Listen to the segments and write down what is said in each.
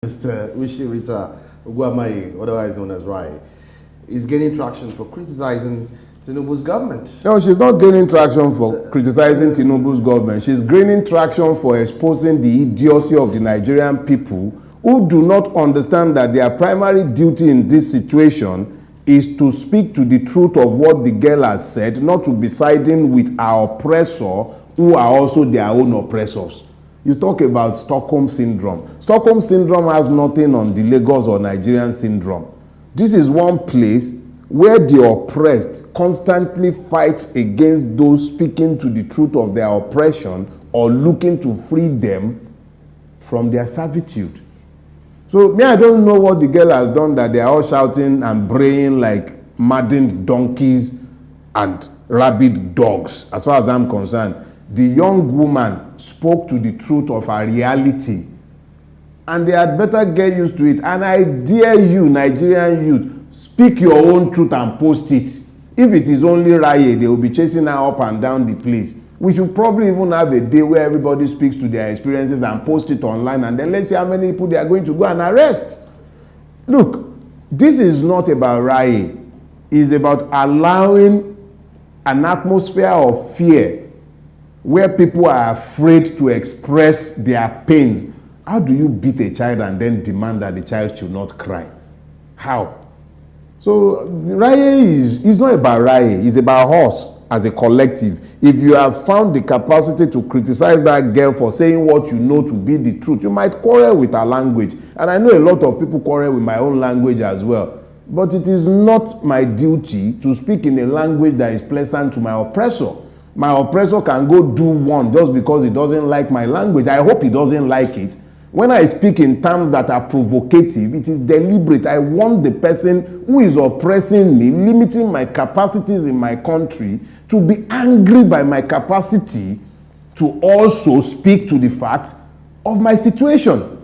Mr. Wishirita Uguamai, otherwise known as Rai, is gaining traction for criticizing Tinubu's government. No, she's not gaining traction for criticizing Tinubu's government. She's gaining traction for exposing the idiocy of the Nigerian people who do not understand that their primary duty in this situation is to speak to the truth of what the girl has said, not to be siding with our oppressor who are also their own oppressors. You talk about Stockholm Syndrome. Stockholm Syndrome has nothing on the Lagos or Nigerian Syndrome. This is one place where the oppressed constantly fight against those speaking to the truth of their oppression or looking to free them from their servitude. So me, I don't know what the girl has done that they are all shouting and braying like maddened donkeys and rabid dogs. As far as I'm concerned, the young woman spoke to the truth of her reality, and they had better get used to it. And I dare you, Nigerian youth, speak your own truth and post it. If it is only Raye, they will be chasing her up and down the place. We should probably even have a day where everybody speaks to their experiences and post it online, and then let's see how many people they are going to go and arrest. Look, this is not about Raye. It's about allowing an atmosphere of fear where people are afraid to express their pains. How do you beat a child and then demand that the child should not cry? How? So Raye is not about Raye, it's about us as a collective. If you have found the capacity to criticize that girl for saying what you know to be the truth, you might quarrel with her language. And I know a lot of people quarrel with my own language as well. But it is not my duty to speak in a language that is pleasant to my oppressor. My oppressor can go do one just because he doesn't like my language. I hope he doesn't like it. When I speak in terms that are provocative, it is deliberate. I want the person who is oppressing me, limiting my capacities in my country, to be angry by my capacity to also speak to the fact of my situation.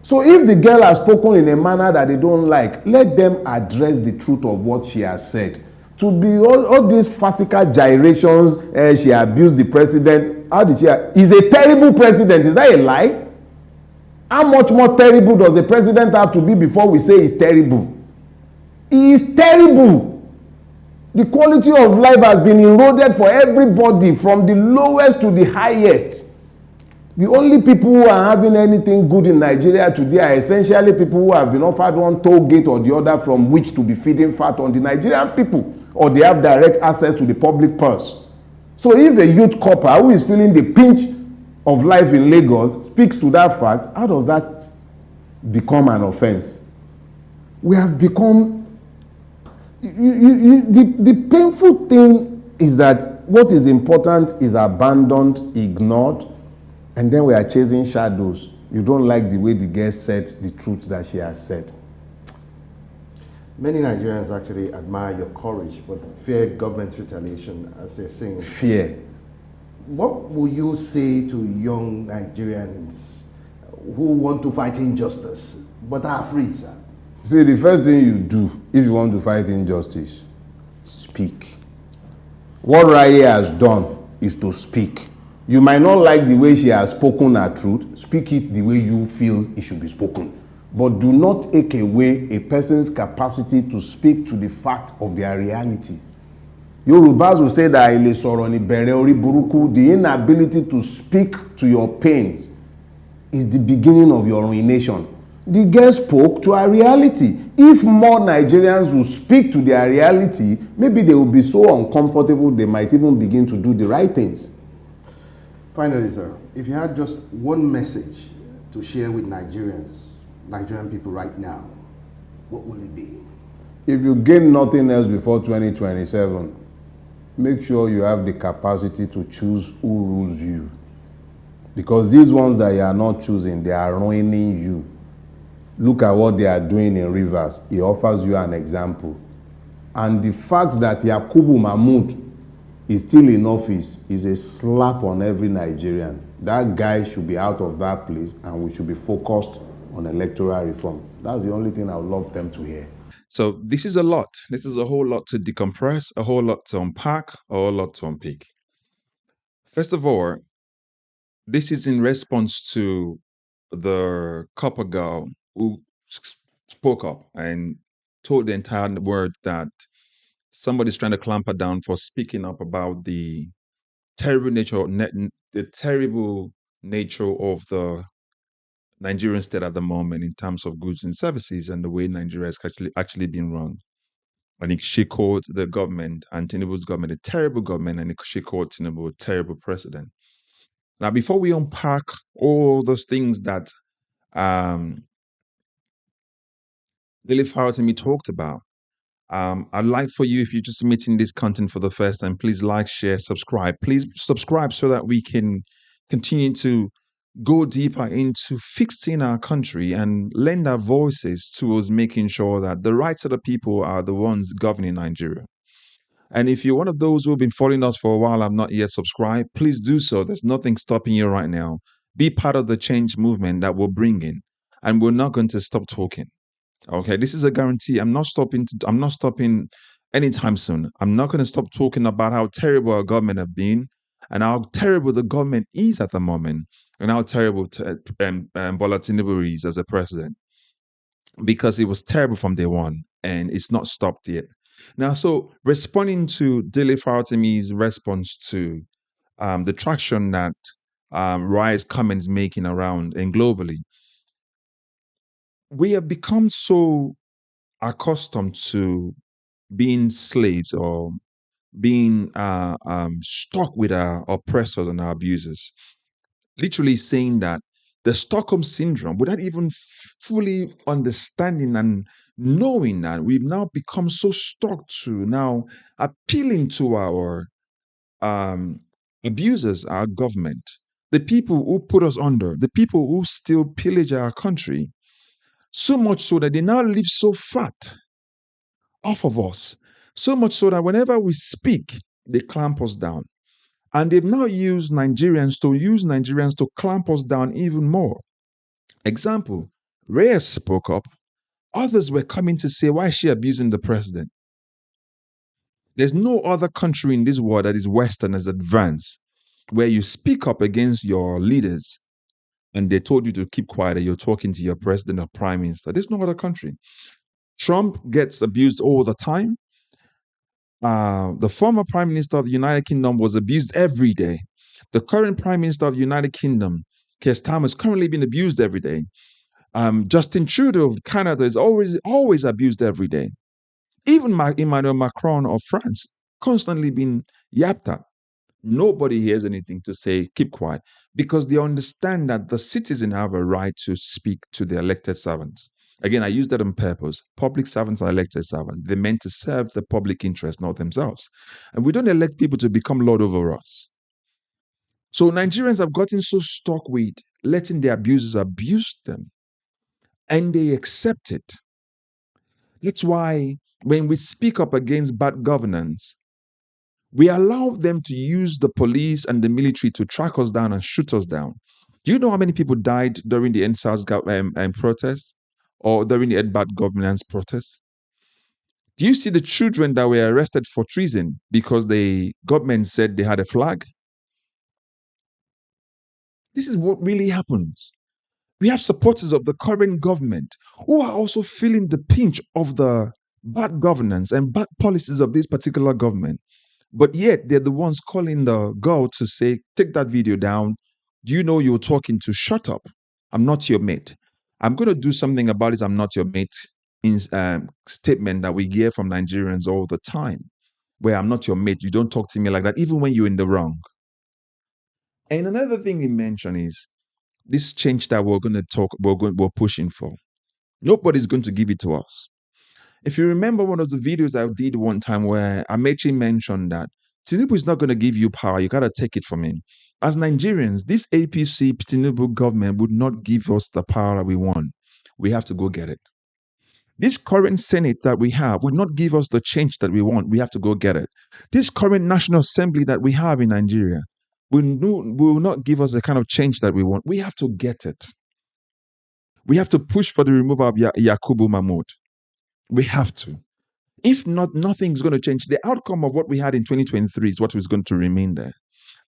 So if the girl has spoken in a manner that they don't like, let them address the truth of what she has said. To be all these farcical gyrations, she abused the president. How did she? He's a terrible president. Is that a lie? How much more terrible does the president have to be before we say he's terrible? He is terrible. The quality of life has been eroded for everybody, from the lowest to the highest. The only people who are having anything good in Nigeria today are essentially people who have been offered one toll gate or the other from which to be feeding fat on the Nigerian people, or they have direct access to the public purse. So if a youth copper who is feeling the pinch of life in Lagos speaks to that fact, how does that become an offense? We have become... the painful thing is that what is important is abandoned, ignored, and then we are chasing shadows. You don't like the way the girl said the truth that she has said. Many Nigerians actually admire your courage, but fear government retaliation, as they're saying. Fear. What will you say to young Nigerians who want to fight injustice but are afraid, sir? See, the first thing you do if you want to fight injustice, speak. What Raye has done is to speak. You might not like the way she has spoken her truth. Speak it the way you feel it should be spoken. But do not take away a person's capacity to speak to the fact of their reality. Yorubas will say that the inability to speak to your pains is the beginning of your ruination. The girl spoke to her reality. If more Nigerians will speak to their reality, maybe they will be so uncomfortable they might even begin to do the right things. Finally, sir, if you had just one message to share with Nigerian people right now, what will it be? If you gain nothing else before 2027, make sure you have the capacity to choose who rules you. Because these ones that you are not choosing, they are ruining you. Look at what they are doing in Rivers. It offers you an example. And the fact that Yakubu Mahmoud is still in office is a slap on every Nigerian. That guy should be out of that place, and we should be focused on electoral reform. That's the only thing I would love them to hear. So this is a lot. This is a whole lot to decompress, a whole lot to unpack, a whole lot to unpick. First of all, this is in response to the copper girl who spoke up and told the entire world that somebody's trying to clamp her down for speaking up about the terrible nature, the terrible nature of the Nigerian state at the moment in terms of goods and services and the way Nigeria has actually been run. And she called the government and Tinubu's government a terrible government, and she called Tinubu a terrible president. Now, before we unpack all those things that Dele Farotimi talked about, I'd like for you, if you're just meeting this content for the first time, please like, share, subscribe. Please subscribe so that we can continue to go deeper into fixing our country and lend our voices towards making sure that the rights of the people are the ones governing Nigeria. And if you're one of those who have been following us for a while, have not yet subscribed, please do so. There's nothing stopping you right now. Be part of the change movement that we're bringing, and we're not going to stop talking. Okay, this is a guarantee. I'm not stopping anytime soon. I'm not going to stop talking about how terrible our government have been and how terrible the government is at the moment and how terrible Bola Tinubu is as a president, because it was terrible from day one and it's not stopped yet. Now, so responding to Dele Farotimi's response to the traction that Rise comments making around and globally, we have become so accustomed to being slaves or being stuck with our oppressors and our abusers. Literally saying that the Stockholm Syndrome, without even fully understanding and knowing that, we've now become so stuck to now appealing to our abusers, our government, the people who put us under, the people who still pillage our country, so much so that they now live so fat off of us, so much so that whenever we speak, they clamp us down. And they've now used Nigerians to clamp us down even more. Example, Reyes spoke up. Others were coming to say, why is she abusing the president? There's no other country in this world that is Western as advanced, where you speak up against your leaders and they told you to keep quiet and you're talking to your president or prime minister. There's no other country. Trump gets abused all the time. The former Prime Minister of the United Kingdom was abused every day. The current Prime Minister of the United Kingdom, Keir Starmer, is currently being abused every day. Justin Trudeau of Canada is always abused every day. Even Emmanuel Macron of France constantly being yapped at. Nobody hears anything to say, keep quiet, because they understand that the citizens have a right to speak to the elected servants. Again, I use that on purpose. Public servants are elected servants. They're meant to serve the public interest, not themselves. And we don't elect people to become lord over us. So Nigerians have gotten so stuck with letting the abusers abuse them, and they accept it. That's why when we speak up against bad governance, we allow them to use the police and the military to track us down and shoot us down. Do you know how many people died during the NSAS protest or during the bad governance protest? Do you see the children that were arrested for treason because the government said they had a flag? This is what really happens. We have supporters of the current government who are also feeling the pinch of the bad governance and bad policies of this particular government. But yet they're the ones calling the girl to say, take that video down. Do you know you're talking to? Shut up. I'm not your mate. I'm going to do something about it. I'm not your mate. In statement that we hear from Nigerians all the time, where I'm not your mate. You don't talk to me like that, even when you're in the wrong. And another thing he mentioned is this change that we're pushing for. Nobody's going to give it to us. If you remember one of the videos I did one time where Amechi mentioned that Tinubu is not going to give you power, you got to take it from him. As Nigerians, this APC Tinubu government would not give us the power that we want. We have to go get it. This current Senate that we have will not give us the change that we want. We have to go get it. This current National Assembly that we have in Nigeria will not give us the kind of change that we want. We have to get it. We have to push for the removal of Yakubu Mahmoud. We have to. If not, nothing's going to change. The outcome of what we had in 2023 is what is going to remain there.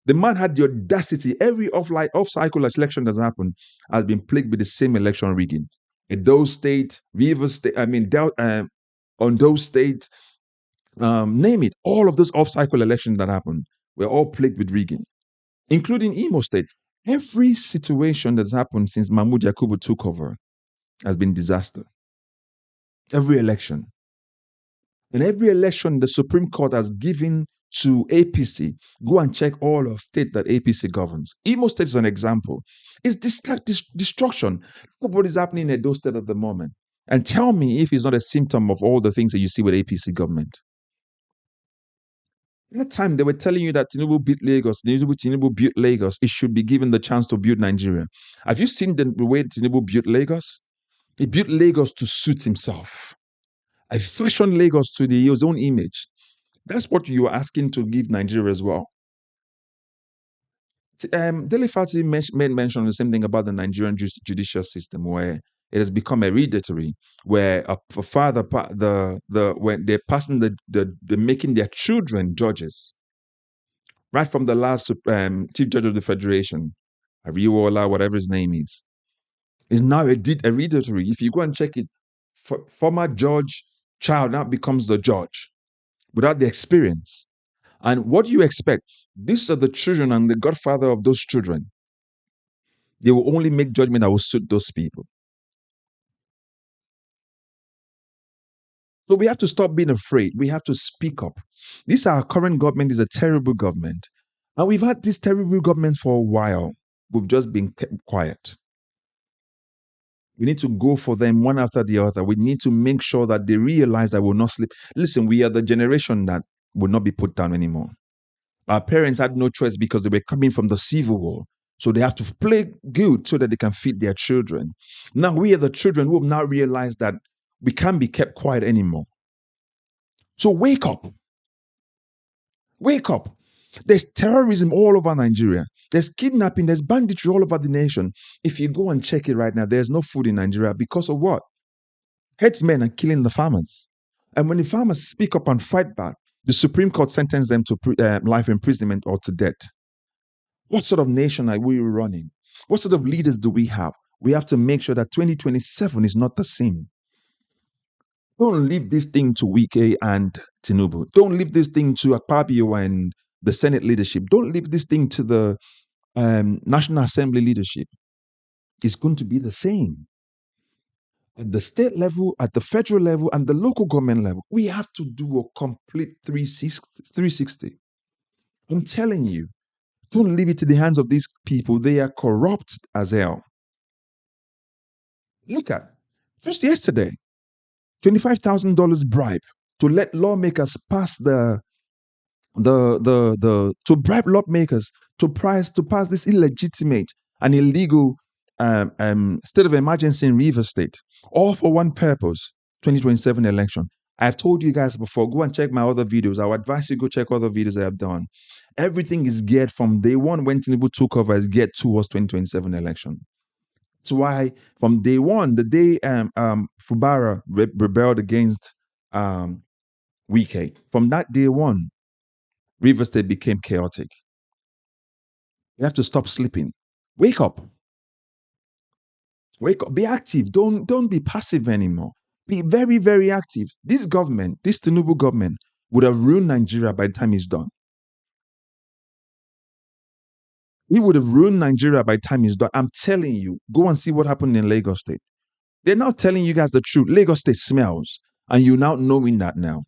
The man had the audacity. Every off-cycle election that's happened has been plagued with the same election rigging. In those states, Rivers State, on those states, name it, all of those off-cycle elections that happened were all plagued with rigging, including Imo State. Every situation that's happened since Mahmoud Yakubu took over has been disaster. Every election. In every election, the Supreme Court has given to APC. Go and check all of state that APC governs. Imo State is an example. It's destruction. Look what is happening in Edo State at the moment. And tell me if it's not a symptom of all the things that you see with APC government. At that time, they were telling you that Tinubu built Lagos. Tinubu built Lagos. It should be given the chance to build Nigeria. Have you seen the way Tinubu built Lagos? He built Lagos to suit himself. I fashioned Lagos to his own image. That's what you are asking to give Nigeria as well. Dele made mention of the same thing about the Nigerian judicial system, where it has become hereditary, where when they're passing they're making their children judges, right from the last Chief Judge of the Federation, Bola, whatever his name is now hereditary. If you go and check it, former judge child now becomes the judge without the experience. And what do you expect? These are the children and the godfather of those children. They will only make judgment that will suit those people. So we have to stop being afraid. We have to speak up. Our current government is a terrible government. And we've had this terrible government for a while. We've just been kept quiet. We need to go for them one after the other. We need to make sure that they realize that we'll not sleep. Listen, we are the generation that will not be put down anymore. Our parents had no choice because they were coming from the civil war. So they have to play good so that they can feed their children. Now we are the children who have now realized that we can't be kept quiet anymore. So wake up. Wake up. There's terrorism all over Nigeria. There's kidnapping, there's banditry all over the nation. If you go and check it right now, there's no food in Nigeria because of what? Headsmen are killing the farmers. And when the farmers speak up and fight back, the Supreme Court sentenced them to life imprisonment or to death. What sort of nation are we running? What sort of leaders do we have? We have to make sure that 2027 is not the same. Don't leave this thing to Wike and Tinubu. Don't leave this thing to Akpabio and the Senate leadership. Don't leave this thing to the National Assembly leadership. It's going to be the same. At the state level, at the federal level, and the local government level, we have to do a complete 360. I'm telling you, don't leave it to the hands of these people. They are corrupt as hell. Look at, just yesterday, $25,000 bribe to let lawmakers pass to bribe lawmakers to pass this illegitimate and illegal state of emergency in Rivers State, all for one purpose: 2027 election. I've told you guys before, go and check my other videos. I would advise you go check other videos I have done. Everything is geared from day one when Tinubu took over, is geared towards 2027 election. That's why from day one, the day Fubara rebelled against Wike, from that day one, Rivers State became chaotic. You have to stop sleeping. Wake up. Wake up. Be active. Don't be passive anymore. Be very, very active. This government, this Tinubu government, would have ruined Nigeria by the time it's done. He would have ruined Nigeria by the time it's done. I'm telling you, go and see what happened in Lagos State. They're not telling you guys the truth. Lagos State smells. And you're now knowing that now.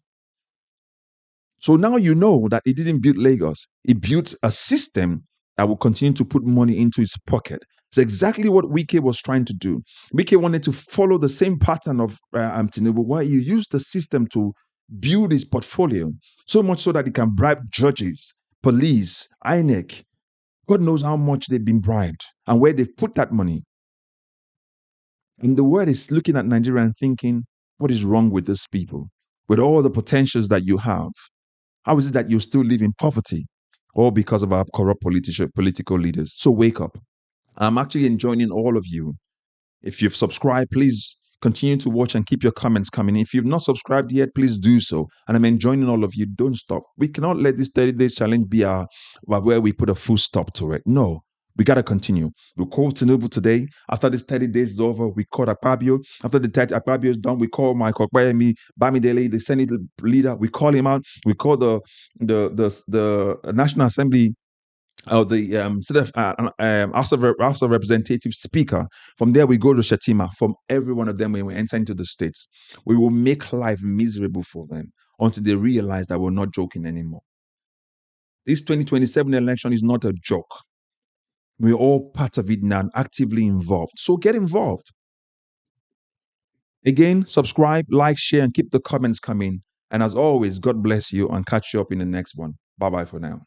So now you know that he didn't build Lagos. He built a system that will continue to put money into his pocket. It's exactly what Wike was trying to do. Wike wanted to follow the same pattern of Tinubu, where he used the system to build his portfolio, so much so that he can bribe judges, police, INEC. God knows how much they've been bribed and where they've put that money. And the world is looking at Nigeria and thinking, what is wrong with these people? With all the potentials that you have, how is it that you still live in poverty? All because of our corrupt political leaders. So wake up. I'm actually enjoining all of you. If you've subscribed, please Continue to watch and keep your comments coming. If you've not subscribed yet, please do so. And I'm enjoying all of you. Don't stop. We cannot let this 30 days challenge be where we put a full stop to it. No. We got to continue. We call Tinubu today. After this 30 days is over, we call Akpabio. After the 30 Akpabio is done, we call Michael Dele, the Senate leader. We call him out. We call the National Assembly the House of Representatives Speaker. From there, we go to Shatima. From every one of them, when we enter into the states, we will make life miserable for them until they realize that we're not joking anymore. This 2027 election is not a joke. We're all part of it now and actively involved. So get involved. Again, subscribe, like, share, and keep the comments coming. And as always, God bless you and catch you up in the next one. Bye-bye for now.